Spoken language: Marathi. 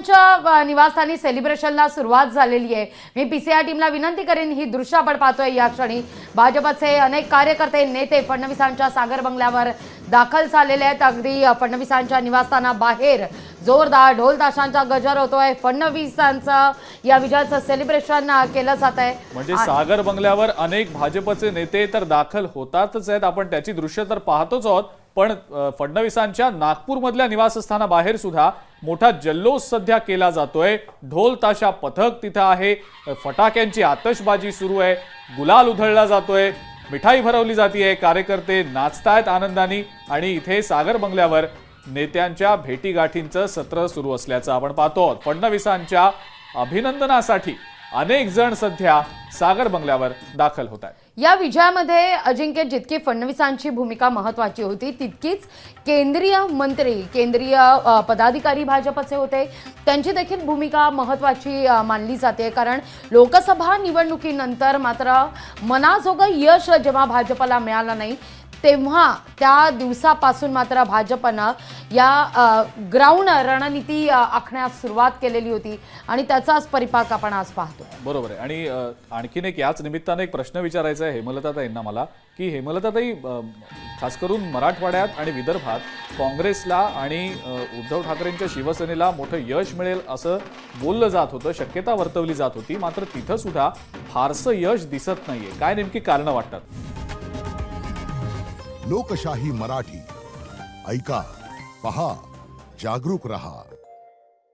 फडणवीसांच्या निवासस्थानी सेलिब्रेशनला सुरुवात झालेली आहे। मी पीसीआर टीमला विनंती करेन, ही दृश्य आपण पाहतोय या क्षणी भाजपचे अनेक कार्यकर्ते नेते फडणवीसांच्या सागर बंगल्यावर दाखल झालेले आहेत। अगदी फडणवीसांच्या निवासस्थानाबाहेर जोरदार ढोल ताशांचा गजर होतोय। फडणवीसांचं या विजयाचं सेलिब्रेशन केलं जात आहे। म्हणजे सागर बंगल्यावर अनेक भाजपचे नेते तर दाखल होतातच आहेत, आपण त्याची दृश्य तर पाहतोच आहोत, पण फडणवीसांच्या नागपूर मधल्या निवासस्थानाबाहेर सुद्धा मोठा जल्लोष सध्या केला जातोय। ढोल ताशा पथक तिथे आहे, फटाक्यांची आतषबाजी सुरू आहे, गुलाल उधळला जातोय, मिठाई भरवली जाते, कार्यकर्ते नाचतायत आनंदाने आणि इथे सागर बंगल्यावर नेत्यांच्या भेटीगाठींचं सत्र सुरू असल्याचं आपण पाहतो। फडणवीसांच्या अभिनंदनासाठी अनेक जण सध्या सागर बंगल्यावर दाखल होत आहेत। या विजयामध्ये अजिंक्य, जितकी फडणवीसांची भूमिका महत्त्वाची होती तितकीच केंद्रीय मंत्री, केंद्रीय पदाधिकारी भाजपचे होते, त्यांची देखील भूमिका महत्त्वाची मानली जाते। कारण लोकसभा निवडणुकीनंतर मात्र मनाजोगं यश जेव्हा भाजपला मिळालं नाही तेव्हा त्या दिवसापासून मात्र भाजपनं या ग्राउंड रणनीती आखण्यास सुरुवात केलेली होती आणि त्याचाच परिपाक आपण आज पाहतोय। बरोबर आहे। आणि आणखीन एक याच निमित्ताने एक प्रश्न विचारायचा आहे हेमलताताईंना मला, की हेमलताताई, खास करून मराठवाड्यात आणि विदर्भात काँग्रेसला आणि उद्धव ठाकरेंच्या शिवसेनेला मोठं यश मिळेल असं बोललं जात होतं, शक्यता वर्तवली जात होती, मात्र तिथं सुद्धा फारसं यश दिसत नाहीये। काय नेमकी कारणं वाटतात? लोकशाही मराठी ऐका, पहा, जागरूक रहा।